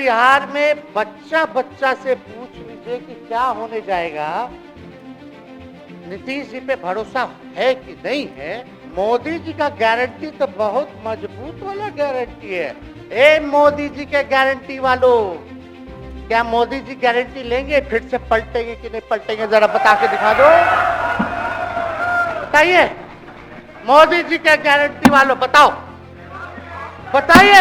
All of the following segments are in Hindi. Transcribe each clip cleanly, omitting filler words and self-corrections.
बिहार में बच्चा बच्चा से पूछ लीजिए कि क्या होने जाएगा, नीतीश जी पे भरोसा है कि नहीं है। मोदी जी का गारंटी तो बहुत मजबूत वाला गारंटी है। ए मोदी जी के गारंटी वालों, क्या मोदी जी गारंटी लेंगे फिर से पलटेंगे कि नहीं पलटेंगे, जरा बता के दिखा दो, बताइए। मोदी जी के गारंटी वालों बताओ, बताइए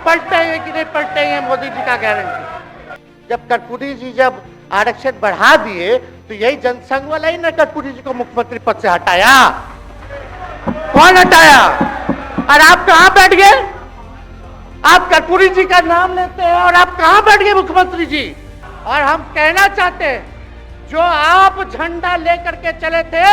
पलटेंगे कि नहीं पलटेंगे मोदी जी का गारंटी। जब कर्पूरी जी जब आरक्षण बढ़ा दिए तो यही जनसंघ वाला ही ना कर्पूरी जी को मुख्यमंत्री पद से हटाया। कौन हटाया? और आप कहां बैठ गए? आप कर्पूरी जी का नाम लेते हैं और आप कहां बैठ गए मुख्यमंत्री जी। और हम कहना चाहते हैं, जो आप झंडा लेकर के चले थे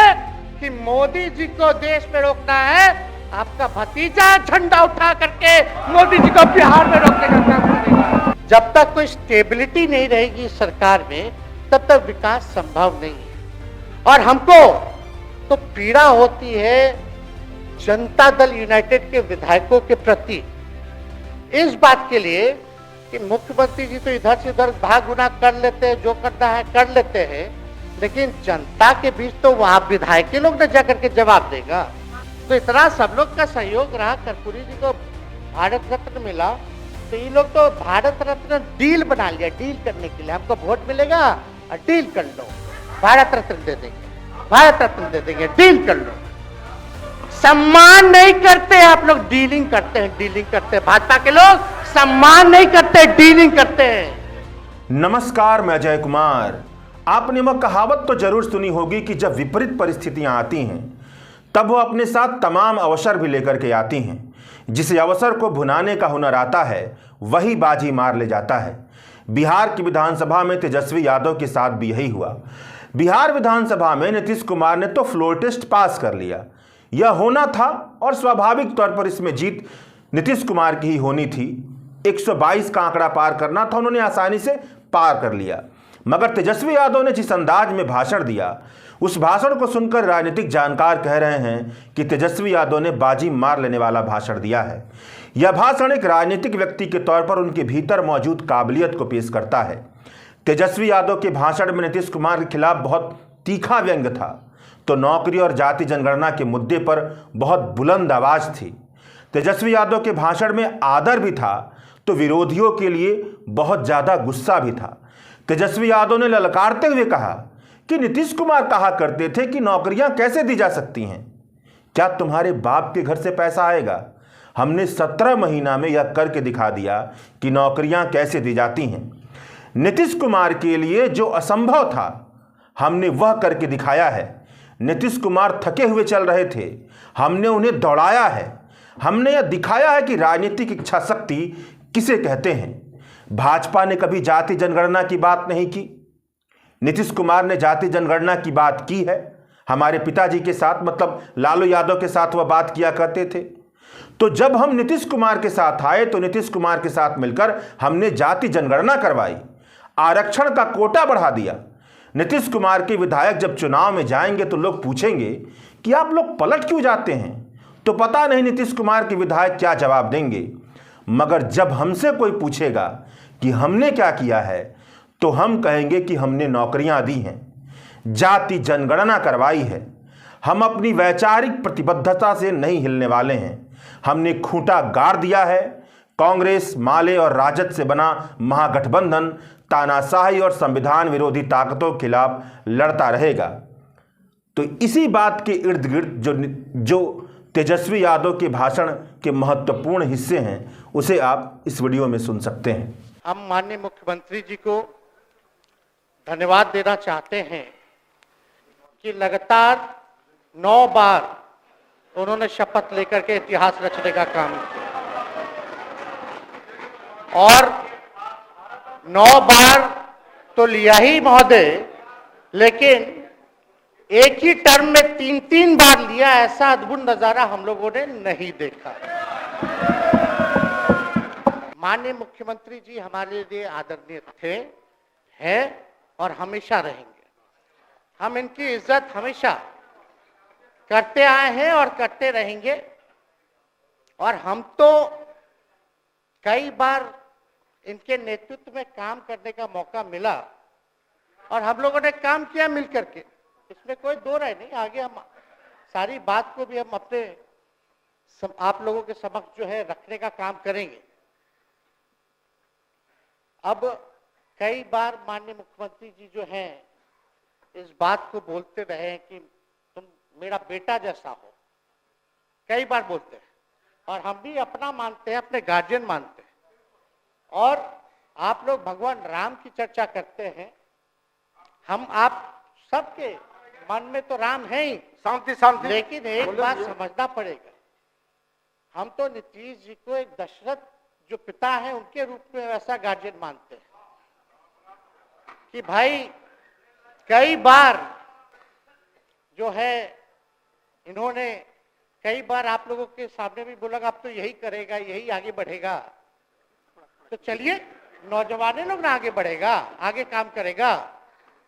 कि मोदी जी को देश में रोकना है, आपका भतीजा झंडा उठा करके मोदी जी को बिहार में रोकने का काम करेगा। जब तक कोई स्टेबिलिटी नहीं रहेगी सरकार में, तब तक विकास संभव नहीं है। और हमको तो पीड़ा होती है जनता दल यूनाइटेड के विधायकों के प्रति, इस बात के लिए कि मुख्यमंत्री जी तो इधर से उधर भाग गुना कर लेते हैं, जो करना है कर लेते हैं, लेकिन जनता के बीच तो वहां विधायक के लोग न जाकर के जवाब देगा। तो इतना सब लोग का सहयोग रहा, कर्पूरी जी को भारत रत्न मिला, तो ये लोग तो भारत रत्न डील बना लिया। डील करने के लिए हमको वोट मिलेगा और डील कर लो, भारत रत्न दे देंगे, भारत रत्न दे देंगे, डील कर लो। सम्मान नहीं करते आप लोग, डीलिंग करते हैं, डीलिंग करते हैं। भाजपा के लोग सम्मान नहीं करते, डीलिंग करते हैं। नमस्कार, मैं अजय कुमार। आपने वह कहावत तो जरूर सुनी होगी कि जब विपरीत परिस्थितियां आती हैं तब वो अपने साथ तमाम अवसर भी लेकर के आती हैं। जिस अवसर को भुनाने का हुनर आता है वही बाजी मार ले जाता है। बिहार की विधानसभा में तेजस्वी यादव के साथ भी यही हुआ। बिहार विधानसभा में नीतीश कुमार ने तो फ्लोर टेस्ट पास कर लिया। यह होना था और स्वाभाविक तौर पर इसमें जीत नीतीश कुमार की ही होनी थी। 122 का आंकड़ा पार करना था, उन्होंने आसानी से पार कर लिया। मगर तेजस्वी यादव ने जिस अंदाज में भाषण दिया, उस भाषण को सुनकर राजनीतिक जानकार कह रहे हैं कि तेजस्वी यादव ने बाजी मार लेने वाला भाषण दिया है। यह भाषण एक राजनीतिक व्यक्ति के तौर पर उनके भीतर मौजूद काबिलियत को पेश करता है। तेजस्वी यादव के भाषण में नीतीश कुमार के खिलाफ बहुत तीखा व्यंग्य था, तो नौकरी और जाति जनगणना के मुद्दे पर बहुत बुलंद आवाज थी। तेजस्वी यादव के भाषण में आदर भी था, तो विरोधियों के लिए बहुत ज़्यादा गुस्सा भी था। तेजस्वी यादव ने ललकारते हुए कहा कि नीतीश कुमार कहा करते थे कि नौकरियां कैसे दी जा सकती हैं, क्या तुम्हारे बाप के घर से पैसा आएगा? हमने 17 महीना में यह करके दिखा दिया कि नौकरियां कैसे दी जाती हैं। नीतीश कुमार के लिए जो असंभव था, हमने वह करके दिखाया है। नीतीश कुमार थके हुए चल रहे थे, हमने उन्हें दौड़ाया है। हमने यह दिखाया है कि राजनीतिक इच्छा शक्ति किसे कहते हैं। भाजपा ने कभी जाति जनगणना की बात नहीं की, नीतीश कुमार ने जाति जनगणना की बात की है। हमारे पिताजी के साथ, मतलब लालू यादव के साथ वह बात किया करते थे। तो जब हम नीतीश कुमार के साथ आए तो नीतीश कुमार के साथ मिलकर हमने जाति जनगणना करवाई, आरक्षण का कोटा बढ़ा दिया। नीतीश कुमार के विधायक जब चुनाव में जाएंगे तो लोग पूछेंगे कि आप लोग पलट क्यों जाते हैं, तो पता नहीं नीतीश कुमार के विधायक क्या जवाब देंगे। मगर जब हमसे कोई पूछेगा कि हमने क्या किया है, तो हम कहेंगे कि हमने नौकरियां दी हैं, जाति जनगणना करवाई है। हम अपनी वैचारिक प्रतिबद्धता से नहीं हिलने वाले हैं। हमने खूंटा गाड़ दिया है। कांग्रेस, माले और राजद से बना महागठबंधन तानाशाही और संविधान विरोधी ताकतों के खिलाफ लड़ता रहेगा। तो इसी बात के इर्द गिर्द जो तेजस्वी यादव के भाषण के महत्वपूर्ण हिस्से हैं, उसे आप इस वीडियो में सुन सकते हैं। हम माननीय मुख्यमंत्री जी को धन्यवाद देना चाहते हैं कि लगातार 9 बार उन्होंने शपथ लेकर के इतिहास रचने का काम किया और 9 बार तो लिया ही महोदय, लेकिन एक ही टर्म में 3-3 बार लिया, ऐसा अद्भुत नजारा हम लोगों ने नहीं देखा। माननीय मुख्यमंत्री जी हमारे लिए आदरणीय थे, हैं और हमेशा रहेंगे। हम इनकी इज्जत हमेशा करते आए हैं और करते रहेंगे। और हम तो कई बार इनके नेतृत्व में काम करने का मौका मिला और हम लोगों ने काम किया मिलकर के, इसमें कोई दो राय नहीं। आगे हम सारी बात को भी हम अपने आप लोगों के समक्ष जो है रखने का काम करेंगे। अब कई बार माननीय मुख्यमंत्री जी जो हैं इस बात को बोलते रहे हैं कि तुम मेरा बेटा जैसा हो, कई बार बोलते हैं और हम भी अपना मानते हैं, अपने गार्जियन मानते हैं। और आप लोग भगवान राम की चर्चा करते हैं, हम आप सबके मन में तो राम है ही, शांति शांति, लेकिन एक बात समझना पड़ेगा, हम तो नीतीश जी को एक दशरथ जो पिता है उनके रूप में वैसा गार्जियन मानते हैं कि भाई कई बार जो है इन्होंने कई बार आप लोगों के सामने भी बोला अब तो यही करेगा, यही आगे बढ़ेगा। तो चलिए नौजवान लोग ना आगे बढ़ेगा, आगे काम करेगा,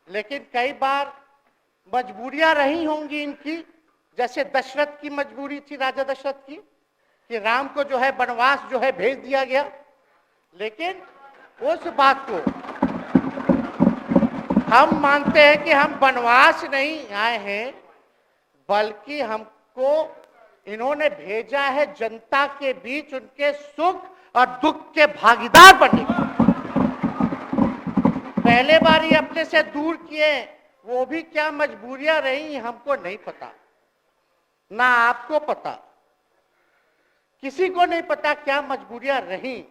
लेकिन कई बार मजबूरियां रही होंगी इनकी, जैसे दशरथ की मजबूरी थी, राजा दशरथ की, कि राम को जो है वनवास जो है भेज दिया गया। लेकिन उस बात को हम मानते हैं कि हम वनवास नहीं आए हैं, बल्कि हमको इन्होंने भेजा है जनता के बीच उनके सुख और दुख के भागीदार बनने। पहले बार ये अपने से दूर किए, वो भी क्या मजबूरियां रही हमको नहीं पता, ना आपको पता, किसी को नहीं पता क्या मजबूरियां रही।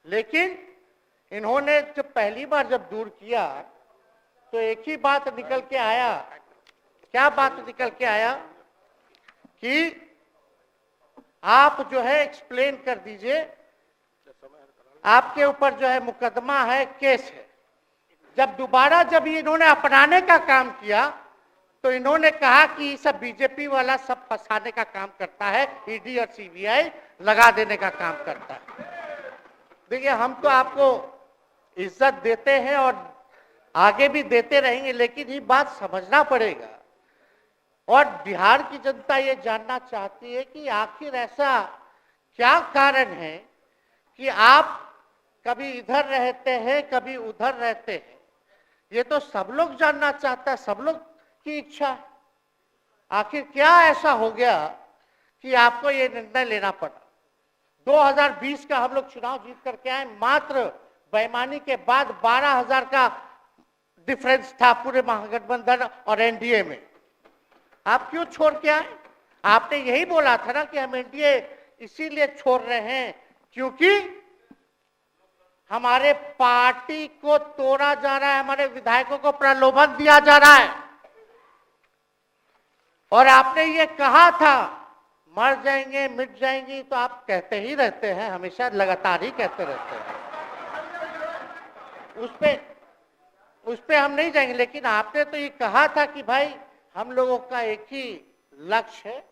लेकिन इन्होंने जब पहली बार जब दूर किया तो एक ही बात निकल के आया। क्या बात निकल के आया कि आप जो है एक्सप्लेन कर दीजिए, आपके ऊपर जो है मुकदमा है, केस है। जब दोबारा जब इन्होंने अपनाने का काम किया तो इन्होंने कहा कि सब बीजेपी वाला सब फंसाने का काम करता है, ईडी और सीबीआई लगा देने का काम करता है। देखिए हम तो आपको इज्जत देते हैं और आगे भी देते रहेंगे, लेकिन ये बात समझना पड़ेगा। और बिहार की जनता ये जानना चाहती है कि आखिर ऐसा क्या कारण है कि आप कभी इधर रहते हैं, कभी उधर रहते हैं। ये तो सब लोग जानना चाहता है, सब लोग की इच्छा है। आखिर क्या ऐसा हो गया कि आपको ये निर्णय लेना पड़ा। 2020 का हम लोग चुनाव जीत करके आए, मात्र बेईमानी के बाद 12,000 का डिफरेंस था पूरे महागठबंधन और एनडीए में। आप क्यों छोड़ के आए? आपने यही बोला था ना कि हम एनडीए इसीलिए छोड़ रहे हैं क्योंकि हमारे पार्टी को तोड़ा जा रहा है, हमारे विधायकों को प्रलोभन दिया जा रहा है। और आपने ये कहा था मर जाएंगे मिट जाएंगी, तो आप कहते ही रहते हैं, हमेशा लगातार ही कहते रहते हैं। उस पे हम नहीं जाएंगे, लेकिन आपने तो ये कहा था कि भाई हम लोगों का एक ही लक्ष्य है,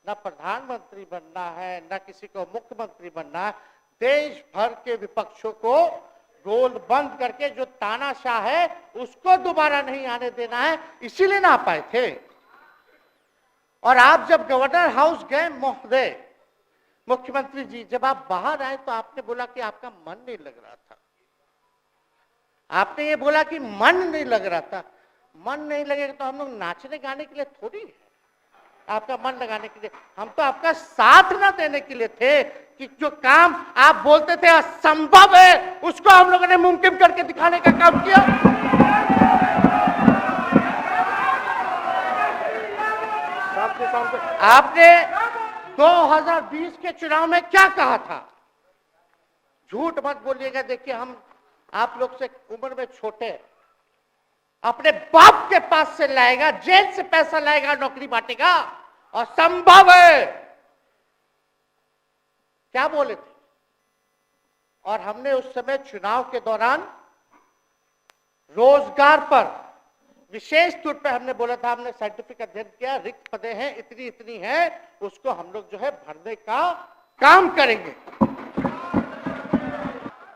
न प्रधानमंत्री बनना है, न किसी को मुख्यमंत्री बनना है, देश भर के विपक्षों को गोल बंद करके जो तानाशाह है उसको दोबारा नहीं आने देना है, इसीलिए ना आ पाए थे। और आप जब गवर्नर हाउस गए महोदय, मुख्यमंत्री जी, जब आप बाहर आए तो आपने बोला कि आपका मन नहीं लग रहा था। आपने ये बोला कि मन नहीं लग रहा था। मन नहीं लगेगा तो हम लोग नाचने गाने के लिए थोड़ी है, आपका मन लगाने के लिए। हम तो आपका साथ ना देने के लिए थे कि जो काम आप बोलते थे असंभव है उसको हम लोगों ने मुमकिन करके दिखाने का काम किया। आपने 2020 के चुनाव में क्या कहा था? झूठ मत बोलिएगा। देखिए हम आप लोग से उम्र में छोटे, अपने बाप के पास से लाएगा, जेल से पैसा लाएगा, नौकरी बांटेगा, और संभव है, क्या बोले थे। और हमने उस समय चुनाव के दौरान रोजगार पर विशेष तौर पे हमने बोला था, हमने साइंटिफिक अध्ययन किया, रिक्त पदें हैं इतनी इतनी है, उसको हम लोग जो है भरने का काम करेंगे।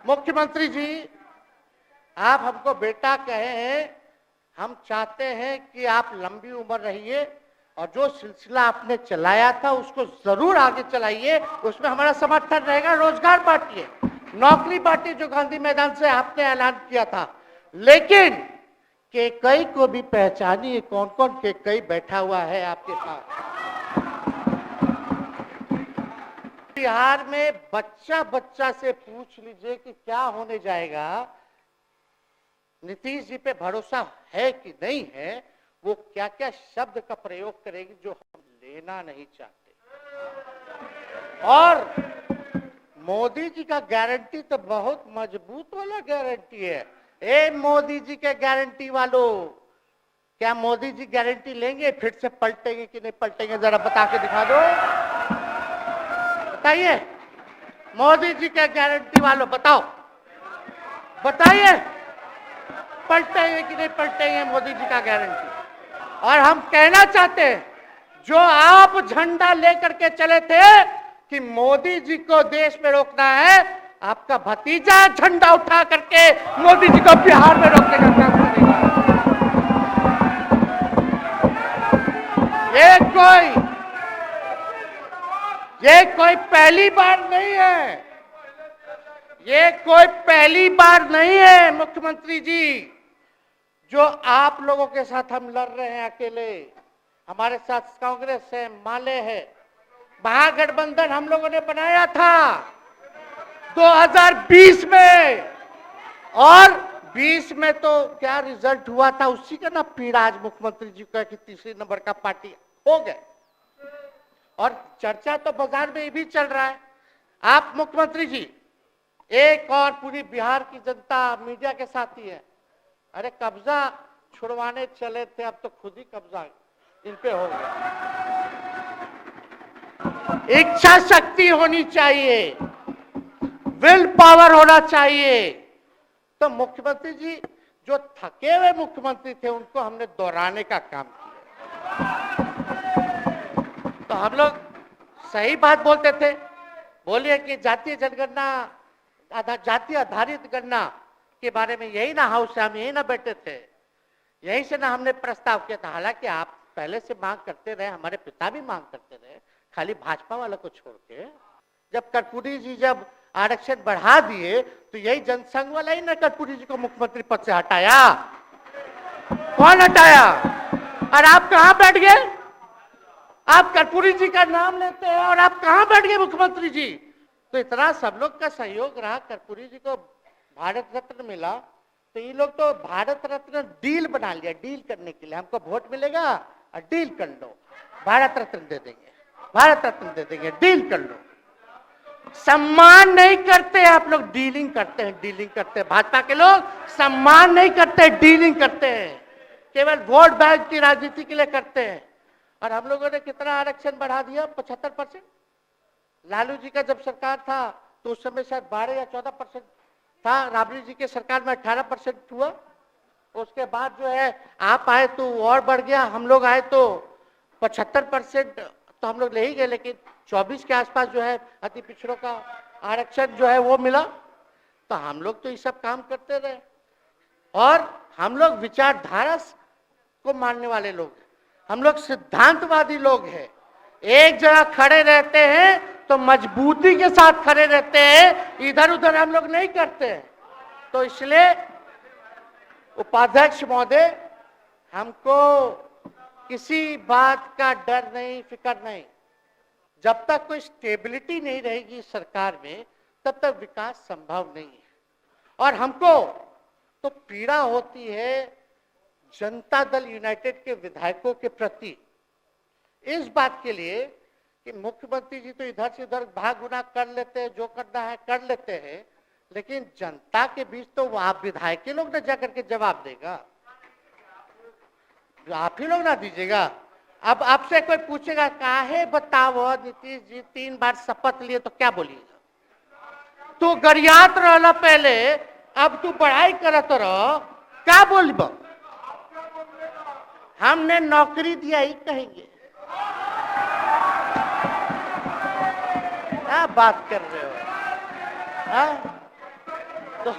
मुख्यमंत्री जी, आप हमको बेटा कहे हैं, हम चाहते हैं कि आप लंबी उम्र रहिए और जो सिलसिला आपने चलाया था उसको जरूर आगे चलाइए, उसमें हमारा समर्थन रहेगा। रोजगार बांटिए, नौकरी बांटी जो गांधी मैदान से आपने ऐलान किया था, लेकिन केकई को भी पहचानिए, कौन कौन केकई बैठा हुआ है आपके पास। बिहार में बच्चा बच्चा से पूछ लीजिए कि क्या होने जाएगा, नीतीश जी पे भरोसा है कि नहीं है, वो क्या क्या शब्द का प्रयोग करेगी जो हम लेना नहीं चाहते। और मोदी जी का गारंटी तो बहुत मजबूत वाला गारंटी है। ए मोदी जी के गारंटी वालों, क्या मोदी जी गारंटी लेंगे फिर से पलटेंगे कि नहीं पलटेंगे, जरा बता के दिखा दो, बताइए। मोदी जी के गारंटी वालों बताओ, बताइए पलटेंगे कि नहीं पलटेंगे मोदी जी का गारंटी। और हम कहना चाहते हैं, जो आप झंडा लेकर के चले थे कि मोदी जी को देश में रोकना है, आपका भतीजा झंडा उठा करके मोदी जी को बिहार में रोकने का काम करेगा। ये कोई पहली बार नहीं है, ये कोई पहली बार नहीं है मुख्यमंत्री जी, जो आप लोगों के साथ हम लड़ रहे हैं अकेले। हमारे साथ कांग्रेस है, माले है, महागठबंधन हम लोगों ने बनाया था 2020 में, और 20 में तो क्या रिजल्ट हुआ था उसी का ना पीड़ा आज मुख्यमंत्री जी का कि तीसरे नंबर का पार्टी हो गए। और चर्चा तो बाजार में ये भी चल रहा है, आप मुख्यमंत्री जी एक और पूरी बिहार की जनता मीडिया के साथ ही है, अरे कब्जा छुड़वाने चले थे, अब तो खुद ही कब्जा इन पे हो गया। इच्छा शक्ति होनी चाहिए, विल पावर होना चाहिए। तो मुख्यमंत्री जी जो थके हुए मुख्यमंत्री थे उनको हमने दोहराने का काम किया। तो हम लोग सही बात बोलते थे, बोलिए कि जातीय जनगणना, जाति आधारित गणना के बारे में यही ना हाउस से हम यही ना बैठे थे, यही से ना हमने प्रस्ताव किया था। हालांकि आप पहले से मांग करते रहे, हमारे पिता भी मांग करते रहे, खाली भाजपा वाला को छोड़ के। जब कर्पूरी जी जब आरक्षण बढ़ा दिए तो यही जनसंघ वाला ही ना कर्पूरी जी को मुख्यमंत्री पद से हटाया। कौन हटाया? और आप कहां बैठ गए? आप कर्पूरी जी का नाम लेते हैं और आप कहां बैठ गए मुख्यमंत्री जी? तो इतना सब लोग का सहयोग रहा, कर्पूरी जी को भारत रत्न मिला, तो ये लोग तो भारत रत्न डील बना लिया, डील करने के लिए हमको वोट मिलेगा और डील कर लो, भारत रत्न दे देंगे, भारत रत्न दे देंगे, डील कर लो। सम्मान नहीं करते आप लोग, डीलिंग करते हैं, डीलिंग करते हैं। भाजपा के लोग सम्मान नहीं करते, डीलिंग करते हैं, केवल वोट बैंक की राजनीति के लिए करते हैं। और हम लोगों ने कितना आरक्षण बढ़ा दिया? 75%। लालू जी का जब सरकार था तो उस समय शायद 12 या 14% था, राबड़ी जी के सरकार में 18% हुआ। उसके बाद जो है आप आए तो और बढ़ गया, हम लोग आए तो 75% तो हम लोग ले ही गए, लेकिन 24 के आसपास जो है अति पिछड़ों का आरक्षण जो है वो मिला। तो हम लोग तो ये सब काम करते रहे, और हम लोग विचारधारा को मानने वाले लोग हैं, हम लोग सिद्धांतवादी लोग हैं। एक जगह खड़े रहते हैं तो मजबूती के साथ खड़े रहते हैं, इधर उधर हम लोग नहीं करते हैं। तो इसलिए उपाध्यक्ष महोदय, हमको किसी बात का डर नहीं, फिक्र नहीं। जब तक कोई स्टेबिलिटी नहीं रहेगी सरकार में तब तक विकास संभव नहीं है। और हमको तो पीड़ा होती है जनता दल यूनाइटेड के विधायकों के प्रति, इस बात के लिए कि मुख्यमंत्री जी तो इधर से उधर भाग गुना कर लेते हैं, जो करना है कर लेते हैं, लेकिन जनता के बीच तो आप विधायक के लोग ना जाकर के जवाब देगा, आप ही लोग ना दीजिएगा। अब आपसे कोई पूछेगा काहे बताओ नीतीश जी 3 बार शपथ लिए, तो क्या बोलिएगा? तू गरियात रहला पहले, अब तू पढ़ाई करत रह, क्या बोलबो? हमने नौकरी दिया ही कहेंगे। क्या बात कर रहे हो? हाँ? तो